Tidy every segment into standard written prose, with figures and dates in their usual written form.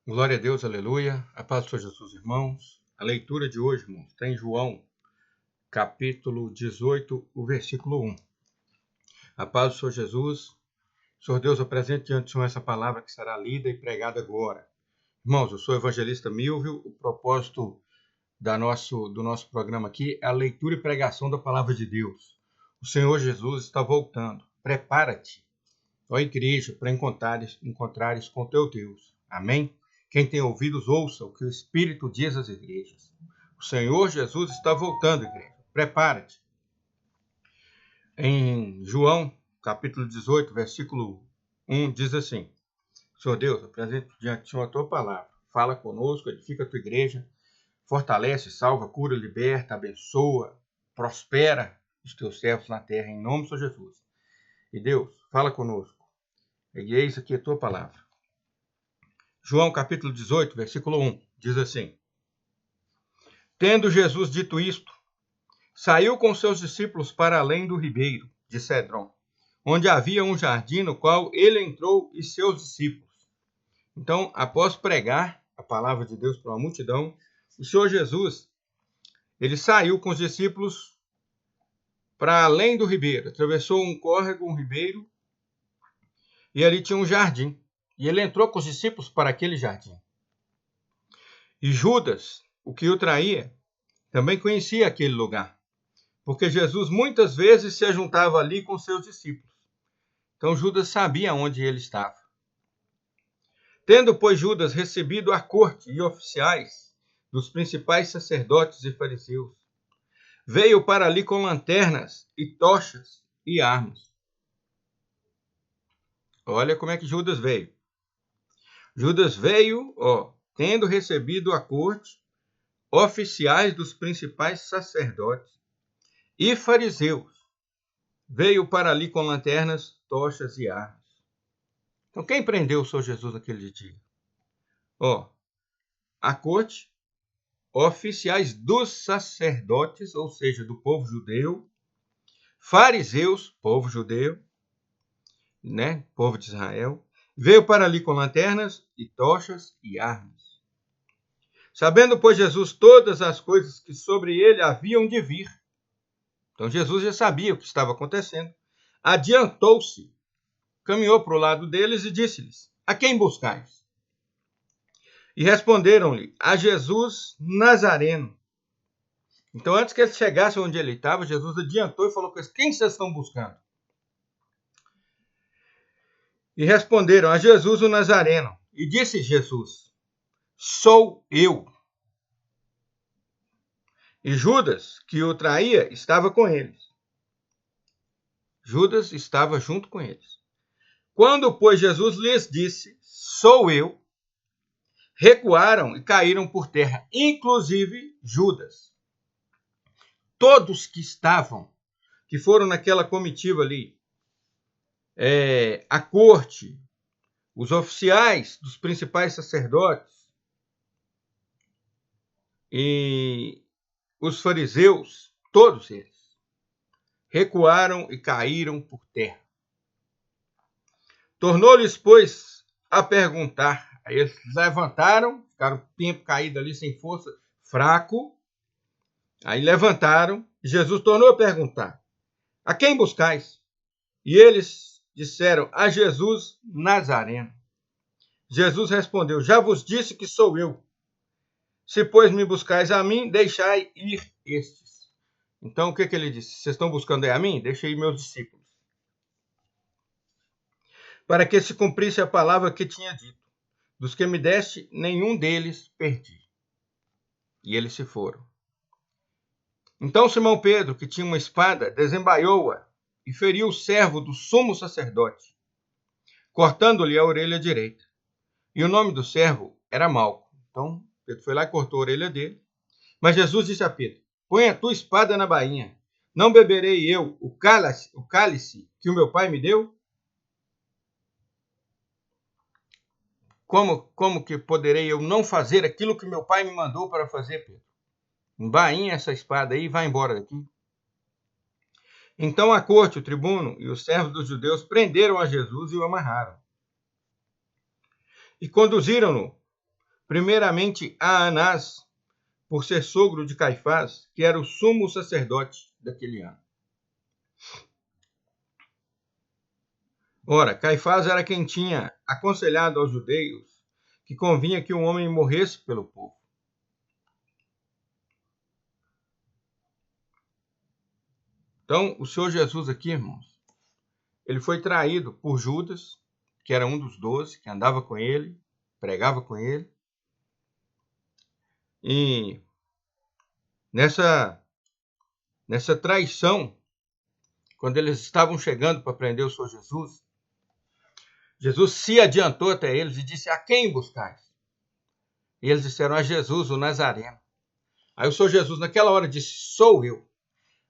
Glória a Deus, aleluia. A paz do Senhor Jesus, irmãos. A leitura de hoje, irmãos, está em João, capítulo 18, o versículo 1. A paz do Senhor Jesus. Senhor Deus, apresento diante do Senhor essa palavra que será lida e pregada agora. Irmãos, eu sou o evangelista Milvio. O propósito do nosso programa aqui é a leitura e pregação da palavra de Deus. O Senhor Jesus está voltando. Prepara-te, ó igreja, para encontrares com teu Deus. Amém? Quem tem ouvidos, ouça o que o Espírito diz às igrejas. O Senhor Jesus está voltando, igreja. Prepara-te. Em João, capítulo 18, versículo 1, diz assim: Senhor Deus, apresento diante do Senhor a tua palavra. Fala conosco, edifica a tua igreja, fortalece, salva, cura, liberta, abençoa, prospera os teus servos na terra, em nome do Senhor Jesus. E Deus, fala conosco. E eis aqui a tua palavra. João capítulo 18, versículo 1, diz assim: Tendo Jesus dito isto, saiu com seus discípulos para além do ribeiro de Cedron, onde havia um jardim no qual ele entrou e seus discípulos. Então, após pregar a palavra de Deus para uma multidão, o Senhor Jesus, ele saiu com os discípulos para além do ribeiro, atravessou um córrego, um ribeiro, e ali tinha um jardim. E ele entrou com os discípulos para aquele jardim. E Judas, o que o traía, também conhecia aquele lugar, porque Jesus muitas vezes se ajuntava ali com seus discípulos. Então Judas sabia onde ele estava. Tendo, pois, Judas recebido a corte e oficiais dos principais sacerdotes e fariseus, veio para ali com lanternas e tochas e armas. Olha como é que Judas veio. Judas veio, tendo recebido a corte, oficiais dos principais sacerdotes e fariseus. Veio para ali com lanternas, tochas e armas. Então, quem prendeu o Senhor Jesus naquele dia? A corte, oficiais dos sacerdotes, ou seja, do povo judeu, fariseus, povo judeu, povo de Israel, veio para ali com lanternas e tochas e armas. Sabendo, pois, Jesus todas as coisas que sobre ele haviam de vir. Então, Jesus já sabia o que estava acontecendo. Adiantou-se, caminhou para o lado deles e disse-lhes: A quem buscais? E responderam-lhe: A Jesus Nazareno. Então, antes que eles chegassem onde ele estava, Jesus adiantou e falou com eles: Quem vocês estão buscando? E responderam: A Jesus o Nazareno. E disse Jesus: Sou eu. E Judas, que o traía, estava com eles. Judas estava junto com eles. Quando, pois, Jesus lhes disse: Sou eu, recuaram e caíram por terra, inclusive Judas. Todos que foram naquela comitiva ali, a corte, os oficiais dos principais sacerdotes e os fariseus, todos eles, recuaram e caíram por terra. Tornou-lhes, pois, a perguntar. Aí eles levantaram, ficaram tempo caído ali sem força, fraco. Aí levantaram, e Jesus tornou a perguntar: A quem buscais? E eles disseram: A Jesus Nazareno. Jesus respondeu: Já vos disse que sou eu. Se, pois, me buscais a mim, deixai ir estes. Então, o que ele disse? Vocês estão buscando a mim? Deixai ir meus discípulos. Para que se cumprisse a palavra que tinha dito: Dos que me deste, nenhum deles perdi. E eles se foram. Então Simão Pedro, que tinha uma espada, desembaiou-a e feriu o servo do sumo sacerdote, cortando-lhe a orelha direita. E o nome do servo era Malco. Então Pedro foi lá e cortou a orelha dele. Mas Jesus disse a Pedro: Põe a tua espada na bainha. Não beberei eu o cálice que o meu pai me deu? Como que poderei eu não fazer aquilo que meu pai me mandou para fazer, Pedro? Embainha essa espada aí e vai embora daqui. Então a corte, o tribuno e os servos dos judeus prenderam a Jesus e o amarraram. E conduziram-no primeiramente a Anás, por ser sogro de Caifás, que era o sumo sacerdote daquele ano. Ora, Caifás era quem tinha aconselhado aos judeus que convinha que um homem morresse pelo povo. Então, o Senhor Jesus aqui, irmãos, ele foi traído por Judas, que era um dos 12, que andava com ele, pregava com ele. E nessa traição, quando eles estavam chegando para prender o Senhor Jesus, Jesus se adiantou até eles e disse: a quem buscais? E eles disseram: a Jesus, o Nazareno. Aí o Senhor Jesus, naquela hora, disse: sou eu.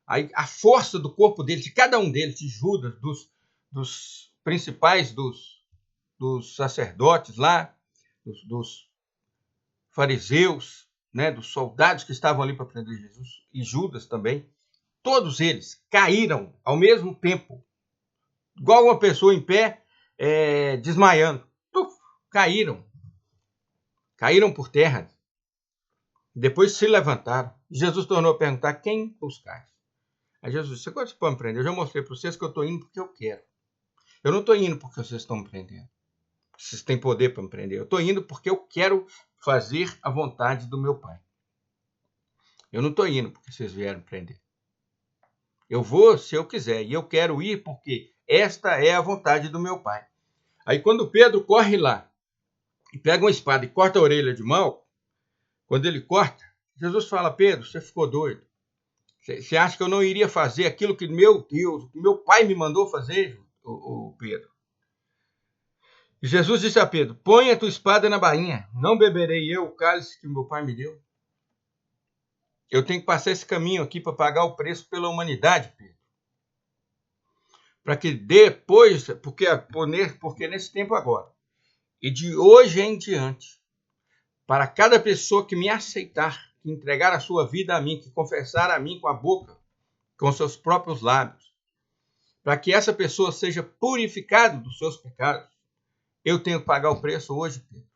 Aí a força do corpo dele, de cada um deles, de Judas, dos principais, dos sacerdotes lá, dos fariseus, né, dos soldados que estavam ali para prender Jesus, e Judas também, todos eles caíram ao mesmo tempo, igual uma pessoa em pé, desmaiando. Caíram por terra. Depois se levantaram. Jesus tornou a perguntar: quem buscais? Aí Jesus disse: agora vocês podem me prender. Eu já mostrei para vocês que eu estou indo porque eu quero. Eu não estou indo porque vocês estão me prendendo. Vocês têm poder para me prender. Eu estou indo porque eu quero fazer a vontade do meu Pai. Eu não estou indo porque vocês vieram me prender. Eu vou se eu quiser. E eu quero ir porque esta é a vontade do meu Pai. Aí quando Pedro corre lá e pega uma espada e corta a orelha de Malco, quando ele corta, Jesus fala: Pedro, você ficou doido? Você acha que eu não iria fazer aquilo que meu Deus, que meu Pai me mandou fazer, o Pedro? E Jesus disse a Pedro: põe a tua espada na bainha, não beberei eu o cálice que meu Pai me deu? Eu tenho que passar esse caminho aqui para pagar o preço pela humanidade, Pedro. Para que depois, porque nesse tempo agora, e de hoje em diante, para cada pessoa que me aceitar, que entregar a sua vida a mim, que confessar a mim com a boca, com seus próprios lábios, para que essa pessoa seja purificada dos seus pecados, eu tenho que pagar o preço hoje, Pedro.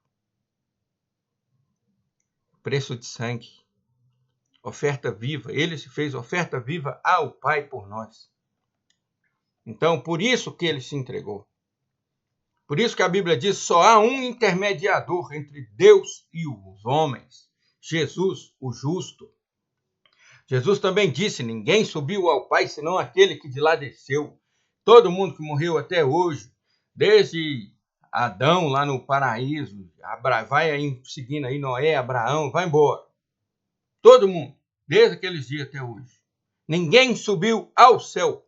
Preço de sangue. Oferta viva. Ele se fez oferta viva ao Pai por nós. Então, por isso que ele se entregou. Por isso que a Bíblia diz: só há um intermediador entre Deus e os homens, Jesus, o justo. Jesus também disse: ninguém subiu ao Pai senão aquele que de lá desceu. Todo mundo que morreu até hoje, desde Adão lá no paraíso, vai aí seguindo aí Noé, Abraão, vai embora. Todo mundo, desde aqueles dias até hoje. Ninguém subiu ao céu.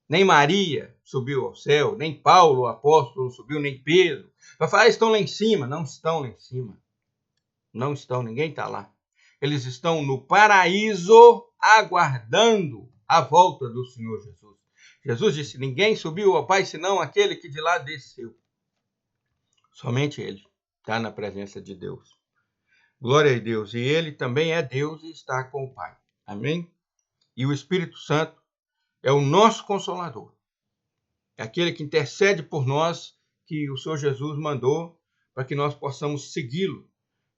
Nem Maria subiu ao céu, nem Paulo, o apóstolo, subiu, nem Pedro. Vai falar: estão lá em cima. Não estão lá em cima. Não estão, ninguém está lá. Eles estão no paraíso aguardando a volta do Senhor Jesus. Jesus disse: ninguém subiu ao Pai senão aquele que de lá desceu. Somente ele está na presença de Deus. Glória a Deus. E ele também é Deus e está com o Pai. Amém? E o Espírito Santo é o nosso Consolador. É aquele que intercede por nós, que o Senhor Jesus mandou para que nós possamos segui-lo,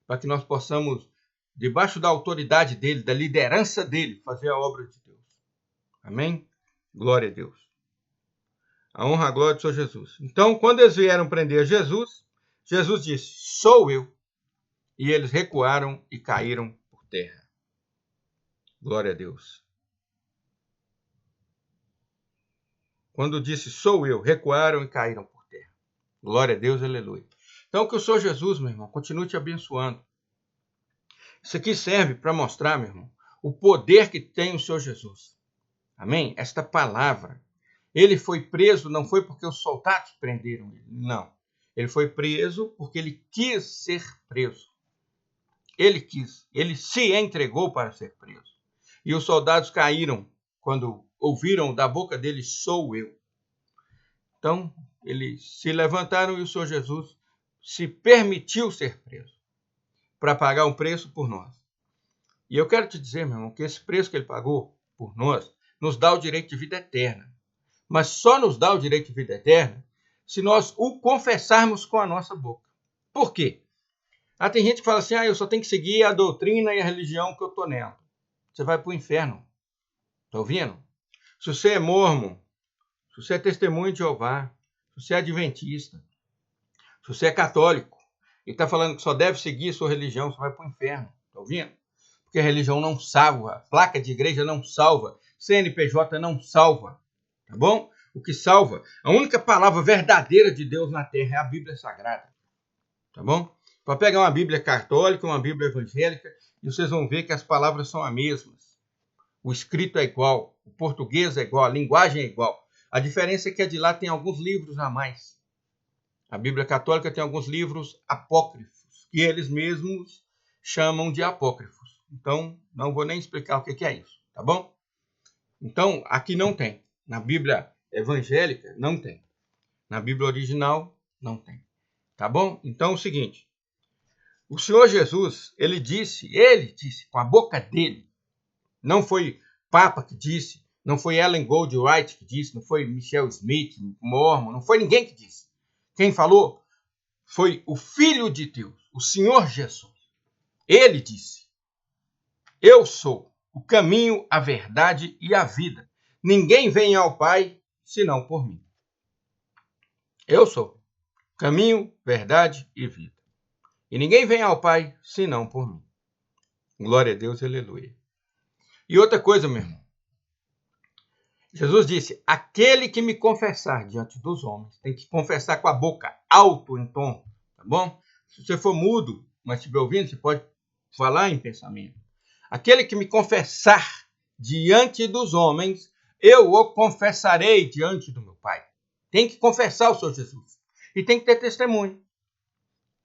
para que nós possamos, debaixo da autoridade dele, da liderança dele, fazer a obra de Deus. Amém? Glória a Deus. A honra, a glória do Senhor Jesus. Então, quando eles vieram prender Jesus, Jesus disse: sou eu. E eles recuaram e caíram por terra. Glória a Deus. Quando disse: sou eu, recuaram e caíram por terra. Glória a Deus, aleluia. Então, que o Senhor Jesus, meu irmão, continue te abençoando. Isso aqui serve para mostrar, meu irmão, o poder que tem o Senhor Jesus. Amém? Esta palavra. Ele foi preso, não foi porque os soldados prenderam ele. Não. Ele foi preso porque ele quis ser preso. Ele quis. Ele se entregou para ser preso. E os soldados caíram quando ouviram da boca dele: sou eu. Então, eles se levantaram e o Senhor Jesus se permitiu ser preso para pagar um preço por nós. E eu quero te dizer, meu irmão, que esse preço que ele pagou por nós nos dá o direito de vida eterna. Mas só nos dá o direito de vida eterna se nós o confessarmos com a nossa boca. Por quê? Tem gente que fala assim, eu só tenho que seguir a doutrina e a religião que eu estou nela. Você vai para o inferno. Está ouvindo? Se você é mormon, se você é testemunho de Jeová, se você é adventista, se você é católico, e está falando que só deve seguir a sua religião, você vai para o inferno. Está ouvindo? Porque a religião não salva, a placa de igreja não salva, CNPJ não salva. Tá bom? O que salva, a única palavra verdadeira de Deus na terra é a Bíblia Sagrada. Tá bom? Para pegar uma Bíblia católica, uma Bíblia evangélica, e vocês vão ver que as palavras são as mesmas. O escrito é igual, o português é igual, a linguagem é igual. A diferença é que a de lá tem alguns livros a mais. A Bíblia católica tem alguns livros apócrifos, que eles mesmos chamam de apócrifos. Então, não vou nem explicar o que é isso, tá bom? Então, aqui não tem. Na Bíblia evangélica, não tem. Na Bíblia original, não tem. Tá bom? Então, é o seguinte. O Senhor Jesus, ele disse com a boca dele. Não foi Papa que disse, não foi Ellen Goldwright que disse, não foi Michelle Smith, Mormon, não foi ninguém que disse. Quem falou foi o Filho de Deus, o Senhor Jesus. Ele disse, eu sou o caminho, a verdade e a vida. Ninguém vem ao Pai senão por mim. Eu sou o caminho, verdade e vida. E ninguém vem ao Pai senão por mim. Glória a Deus, aleluia. E outra coisa, meu irmão. Jesus disse, aquele que me confessar diante dos homens, tem que confessar com a boca, alto em tom, tá bom? Se você for mudo, mas estiver ouvindo, você pode falar em pensamento. Aquele que me confessar diante dos homens, eu o confessarei diante do meu Pai. Tem que confessar o Senhor Jesus. E tem que ter testemunho.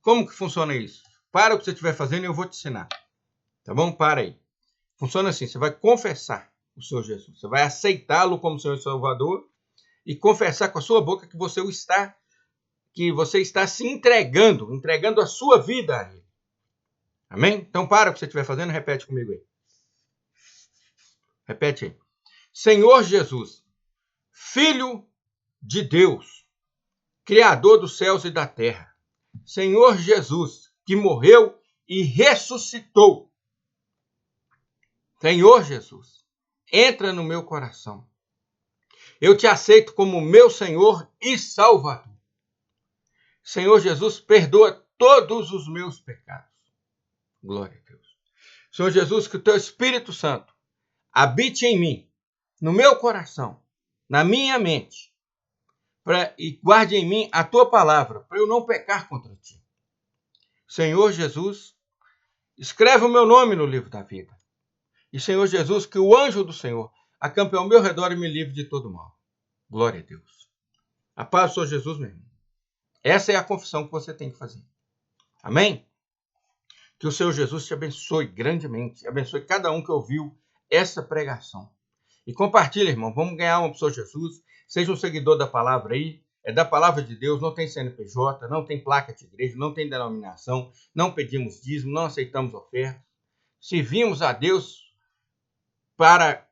Como que funciona isso? Para o que você estiver fazendo e eu vou te ensinar. Tá bom? Para aí. Funciona assim, você vai confessar o Senhor Jesus. Você vai aceitá-lo como Senhor e Salvador e confessar com a sua boca que você está se entregando a sua vida a Ele. Amém? Então, para o que você estiver fazendo, repete comigo aí. Repete aí. Senhor Jesus, Filho de Deus, Criador dos céus e da terra. Senhor Jesus, que morreu e ressuscitou. Senhor Jesus, entra no meu coração. Eu te aceito como meu Senhor e Salvador. Senhor Jesus, perdoa todos os meus pecados. Glória a Deus. Senhor Jesus, que o teu Espírito Santo habite em mim, no meu coração, na minha mente, e guarde em mim a tua palavra, para eu não pecar contra ti. Senhor Jesus, escreve o meu nome no livro da vida. E Senhor Jesus, que o anjo do Senhor acampe ao meu redor e me livre de todo mal. Glória a Deus. A paz do Senhor Jesus, meu irmão. Essa é a confissão que você tem que fazer. Amém? Que o Senhor Jesus te abençoe grandemente. Abençoe cada um que ouviu essa pregação. E compartilha, irmão. Vamos ganhar uma pessoa Jesus. Seja um seguidor da palavra aí. É da palavra de Deus. Não tem CNPJ, não tem placa de igreja, não tem denominação. Não pedimos dízimo, não aceitamos ofertas. Servimos a Deus para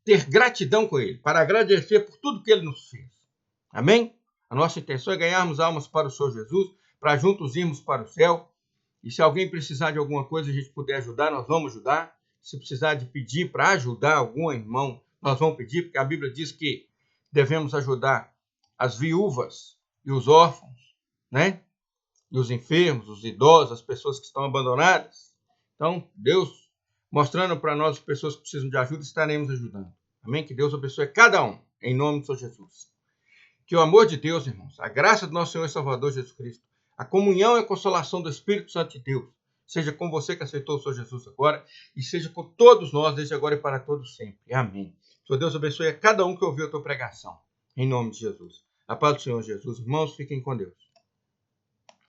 ter gratidão com Ele. Para agradecer por tudo que Ele nos fez. Amém? A nossa intenção é ganharmos almas para o Senhor Jesus. Para juntos irmos para o céu. E se alguém precisar de alguma coisa, a gente puder ajudar, nós vamos ajudar. Se precisar de pedir para ajudar algum irmão, nós vamos pedir, porque a Bíblia diz que devemos ajudar as viúvas e os órfãos, né? E os enfermos, os idosos, as pessoas que estão abandonadas. Então, Deus mostrando para nós as pessoas que precisam de ajuda, estaremos ajudando. Amém? Que Deus abençoe cada um, em nome do Senhor Jesus. Que o amor de Deus, irmãos, a graça do nosso Senhor e Salvador Jesus Cristo, a comunhão e a consolação do Espírito Santo de Deus, seja com você que aceitou o Senhor Jesus agora, e seja com todos nós, desde agora e para todos sempre. Amém. Senhor Deus abençoe a cada um que ouviu a tua pregação. Em nome de Jesus. A paz do Senhor Jesus. Irmãos, fiquem com Deus.